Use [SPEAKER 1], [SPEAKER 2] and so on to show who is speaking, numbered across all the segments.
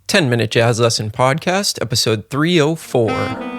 [SPEAKER 1] 10-Minute Jazz Lesson Podcast, episode 304.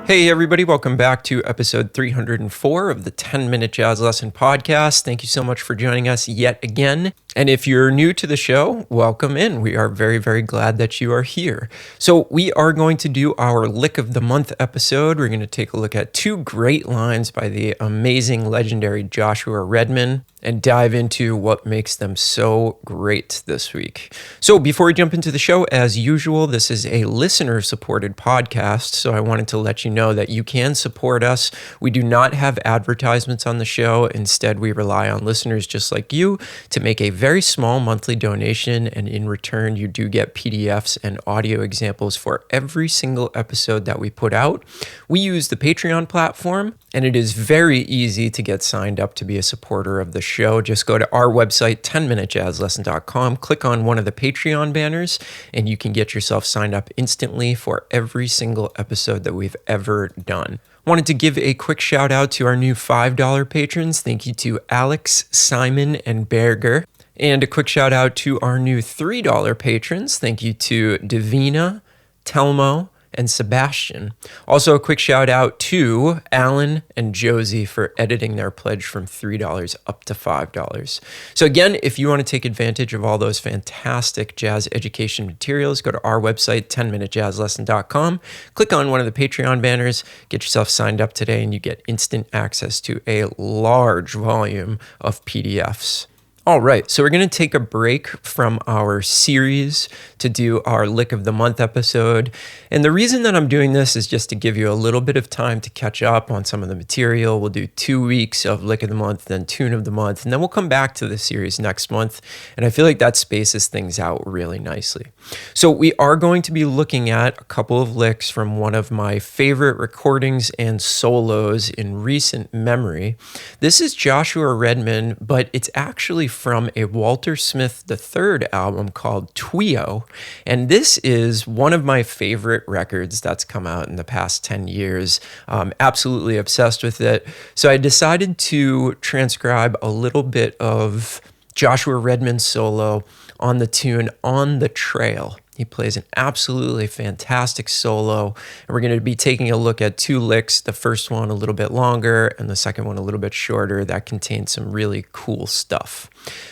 [SPEAKER 1] Hey everybody, welcome back to episode 304 of the 10-Minute Jazz Lesson Podcast. Thank you so much for joining us yet again. And if you're new to the show, welcome in. We are very, very glad that you are here. So we are going to do our Lick of the Month episode. We're going to take a look at two great lines by the amazing, legendary Joshua Redman and dive into what makes them so great this week. So before we jump into the show, as usual, this is a listener-supported podcast, so I wanted to let you know that you can support us. We do not have advertisements on the show. Instead, we rely on listeners just like you to make a very small monthly donation, and in return, you do get PDFs and audio examples for every single episode that we put out. We use the Patreon platform, and it is very easy to get signed up to be a supporter of the show. Just go to our website, 10minutejazzlesson.com, click on one of the Patreon banners, and you can get yourself signed up instantly for every single episode that we've ever done. Wanted to give a quick shout out to our new $5 patrons. Thank you to Alex, Simon, and Berger. And a quick shout out to our new $3 patrons. Thank you to Davina, Telmo, and Sebastian. Also, a quick shout out to Alan and Josie for editing their pledge from $3 up to $5. So again, if you want to take advantage of all those fantastic jazz education materials, go to our website, 10minutejazzlesson.com, click on one of the Patreon banners, get yourself signed up today, and you get instant access to a large volume of PDFs. All right, so we're going to take a break from our series to do our Lick of the Month episode. And the reason that I'm doing this is just to give you a little bit of time to catch up on some of the material. We'll do 2 weeks of Lick of the Month, then Tune of the Month, and then we'll come back to the series next month. And I feel like that spaces things out really nicely. So we are going to be looking at a couple of licks from one of my favorite recordings and solos in recent memory. This is Joshua Redman, but it's actually from a Walter Smith III album called Twio. And this is one of my favorite records that's come out in the past 10 years. Absolutely obsessed with it. So I decided to transcribe a little bit of Joshua Redman's solo on the tune On the Trail. He plays an absolutely fantastic solo, and we're going to be taking a look at two licks, the first one a little bit longer and the second one a little bit shorter, that contains some really cool stuff.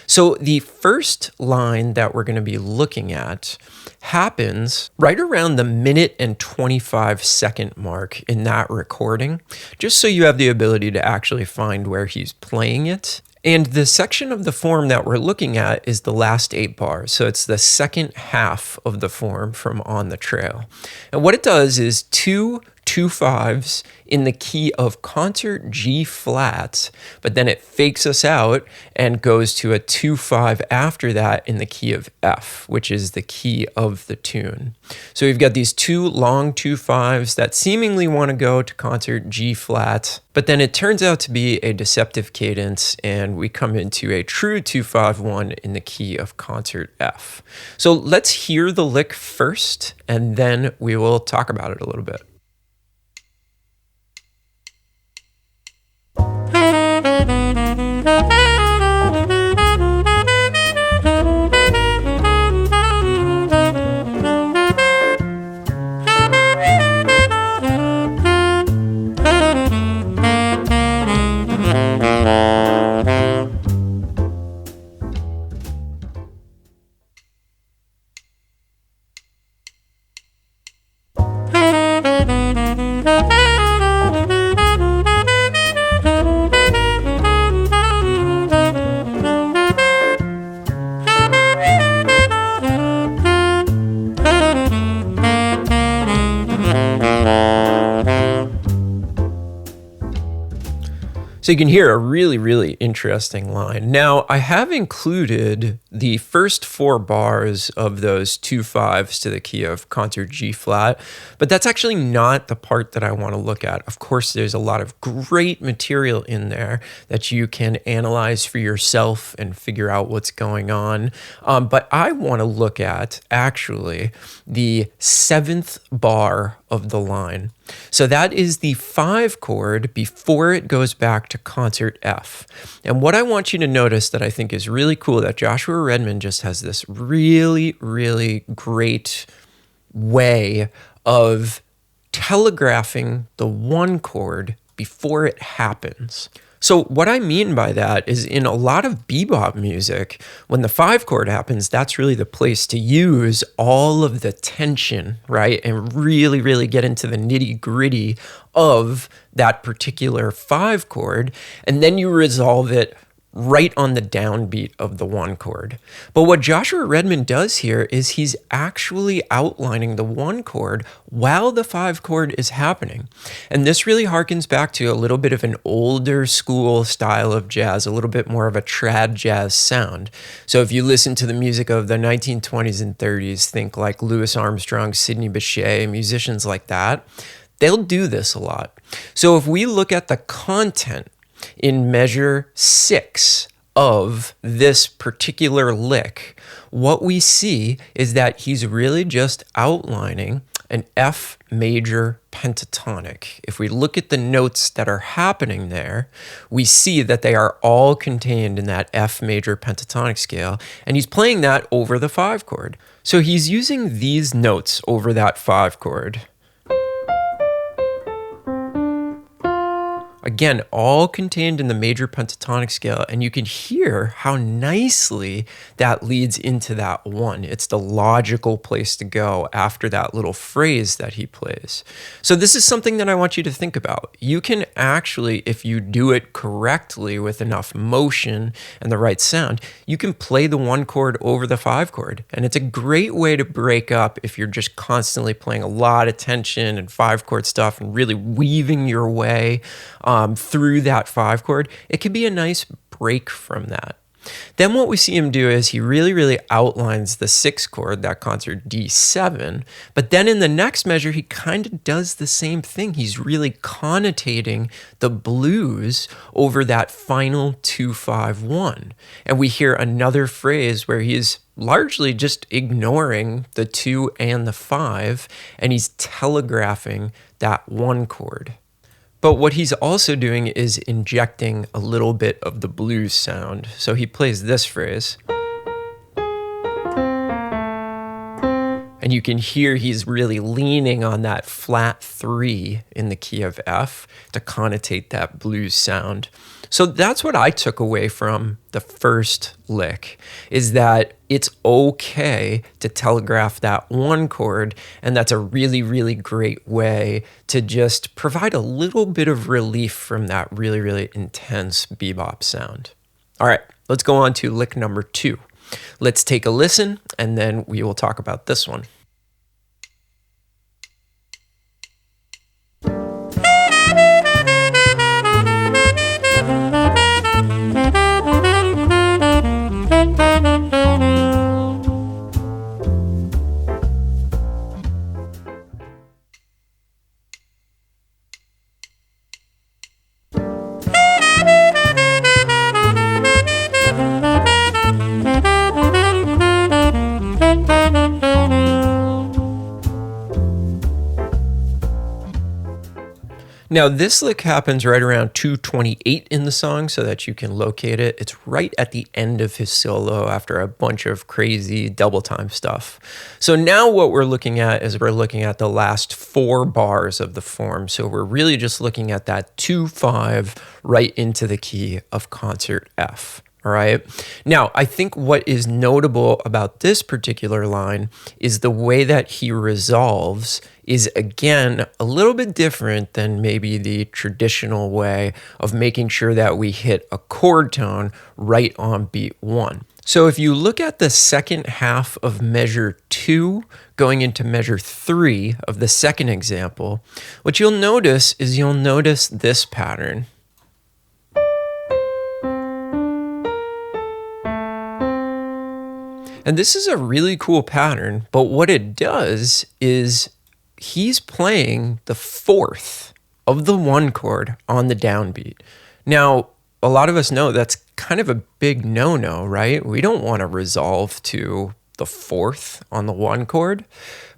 [SPEAKER 1] So the first line that we're going to be looking at happens right around the minute and 25-second mark in that recording, just so you have the ability to actually find where he's playing it. And the section of the form that we're looking at is the last 8 bars. So it's the second half of the form from On the Trail. And what it does is 2 2/5s in the key of concert G flat, but then it fakes us out and goes to a 2/5 after that in the key of F, which is the key of the tune. So we've got these two long 2/5s that seemingly want to go to concert G flat, but then it turns out to be a deceptive cadence, and we come into a true 2/5-1 in the key of concert F. So let's hear the lick first, and then we will talk about it a little bit. So you can hear a really, really interesting line. Now, I have included the first 4 bars of those 2 5s to the key of concert G flat, but that's actually not the part that I want to look at. Of course, there's a lot of great material in there that you can analyze for yourself and figure out what's going on. But I want to look at actually the 7th bar of the line. So that is the 5 chord before it goes back to concert F. And what I want you to notice that I think is really cool, that Joshua Redman just has this really, really great way of telegraphing the 1 chord before it happens. So what I mean by that is in a lot of bebop music, when the 5 chord happens, that's really the place to use all of the tension, right? And really, really get into the nitty gritty of that particular 5 chord. And then you resolve it right on the downbeat of the 1 chord. But what Joshua Redman does here is he's actually outlining the 1 chord while the 5 chord is happening. And this really harkens back to a little bit of an older school style of jazz, a little bit more of a trad jazz sound. So if you listen to the music of the 1920s and 30s, think like Louis Armstrong, Sidney Bechet, musicians like that, they'll do this a lot. So if we look at the content in measure 6 of this particular lick, what we see is that he's really just outlining an F major pentatonic. If we look at the notes that are happening there, we see that they are all contained in that F major pentatonic scale, and he's playing that over the 5 chord. So he's using these notes over that 5 chord. Again, all contained in the major pentatonic scale, and you can hear how nicely that leads into that 1. It's the logical place to go after that little phrase that he plays. So this is something that I want you to think about. You can actually, if you do it correctly with enough motion and the right sound, you can play the 1 chord over the 5 chord. And it's a great way to break up if you're just constantly playing a lot of tension and 5 chord stuff and really weaving your way through that 5 chord. It could be a nice break from that. Then what we see him do is he really, really outlines the 6 chord, that concert D7, but then in the next measure, he kind of does the same thing. He's really connotating the blues over that final 2-5-1. And we hear another phrase where he's largely just ignoring the 2 and the 5, and he's telegraphing that 1 chord. But what he's also doing is injecting a little bit of the blues sound. So he plays this phrase. And you can hear he's really leaning on that flat 3 in the key of F to connotate that blues sound. So that's what I took away from the first lick, is that it's okay to telegraph that 1 chord, and that's a really, really great way to just provide a little bit of relief from that really, really intense bebop sound. All right, let's go on to lick number 2. Let's take a listen, and then we will talk about this one. Now, this lick happens right around 2:28 in the song so that you can locate it. It's right at the end of his solo after a bunch of crazy double time stuff. So now what we're looking at is we're looking at the last 4 bars of the form. So we're really just looking at that 2-5 right into the key of concert F. All right. Now, I think what is notable about this particular line is the way that he resolves is, again, a little bit different than maybe the traditional way of making sure that we hit a chord tone right on beat 1. So if you look at the second half of measure 2 going into measure 3 of the second example, what you'll notice is this pattern. And this is a really cool pattern, but what it does is he's playing the fourth of the one chord on the downbeat. Now, a lot of us know that's kind of a big no-no, right? We don't want to resolve to the fourth on the one chord.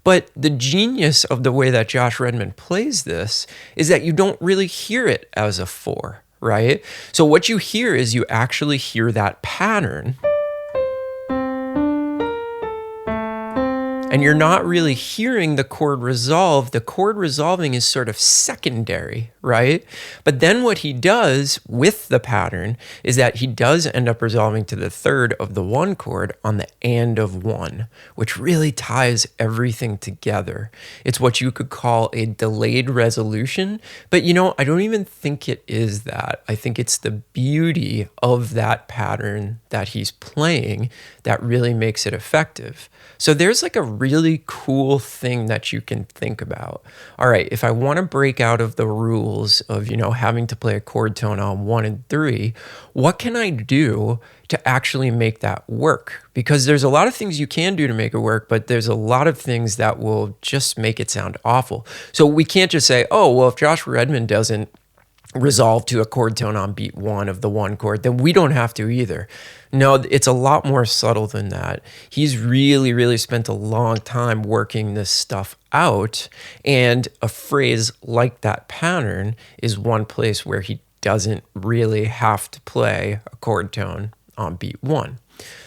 [SPEAKER 1] But the genius of the way that Josh Redman plays this is that you don't really hear it as a 4, right? So what you hear is you actually hear that pattern. And you're not really hearing the chord resolve. The chord resolving is sort of secondary, right? But then what he does with the pattern is that he does end up resolving to the third of the one chord on the and of one, which really ties everything together. It's what you could call a delayed resolution, but I don't even think it is that. I think it's the beauty of that pattern that he's playing that really makes it effective. So there's like a really cool thing that you can think about. All right, if I want to break out of the rules of, having to play a chord tone on 1 and 3, what can I do to actually make that work? Because there's a lot of things you can do to make it work, but there's a lot of things that will just make it sound awful. So we can't just say, oh, well, if Josh Redman doesn't resolve to a chord tone on beat 1 of the one chord, then we don't have to either. No, it's a lot more subtle than that. He's really, really spent a long time working this stuff out, and a phrase like that pattern is one place where he doesn't really have to play a chord tone on beat 1.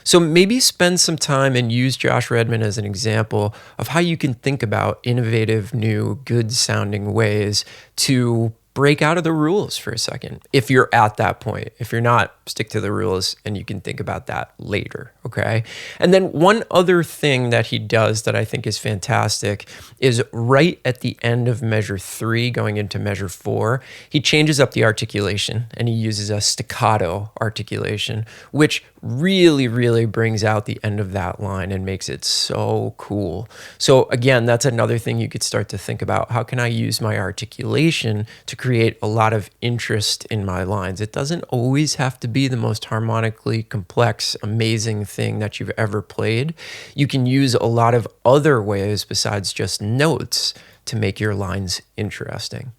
[SPEAKER 1] So maybe spend some time and use Josh Redman as an example of how you can think about innovative, new, good-sounding ways to break out of the rules for a second. If you're at that point, if you're not, stick to the rules and you can think about that later, okay? And then one other thing that he does that I think is fantastic is right at the end of measure 3 going into measure 4, he changes up the articulation and he uses a staccato articulation, which really, really brings out the end of that line and makes it so cool. So again, that's another thing you could start to think about. How can I use my articulation to create a lot of interest in my lines? It doesn't always have to be the most harmonically complex, amazing thing that you've ever played. You can use a lot of other ways besides just notes to make your lines interesting.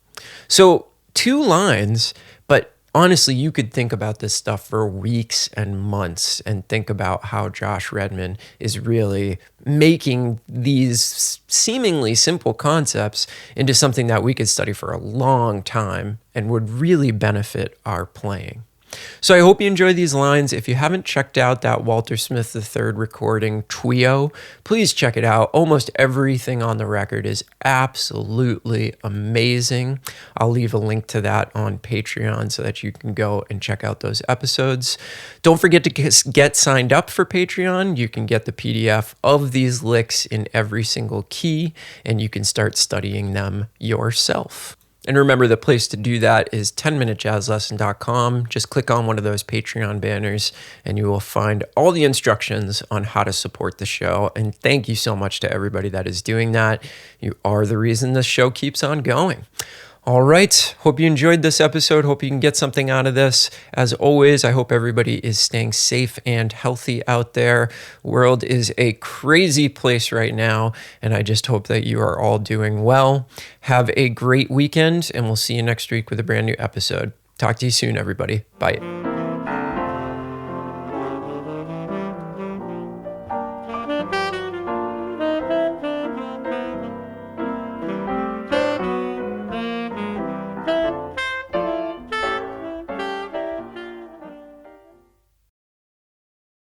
[SPEAKER 1] So 2 lines, but honestly, you could think about this stuff for weeks and months and think about how Josh Redman is really making these seemingly simple concepts into something that we could study for a long time and would really benefit our playing. So I hope you enjoy these lines. If you haven't checked out that Walter Smith III recording Twio, please check it out. Almost everything on the record is absolutely amazing. I'll leave a link to that on Patreon so that you can go and check out those episodes. Don't forget to get signed up for Patreon. You can get the PDF of these licks in every single key, and you can start studying them yourself. And remember, the place to do that is 10minutejazzlesson.com. Just click on one of those Patreon banners and you will find all the instructions on how to support the show. And thank you so much to everybody that is doing that. You are the reason this show keeps on going. All right. Hope you enjoyed this episode. Hope you can get something out of this. As always, I hope everybody is staying safe and healthy out there. The world is a crazy place right now, and I just hope that you are all doing well. Have a great weekend, and we'll see you next week with a brand new episode. Talk to you soon, everybody. Bye.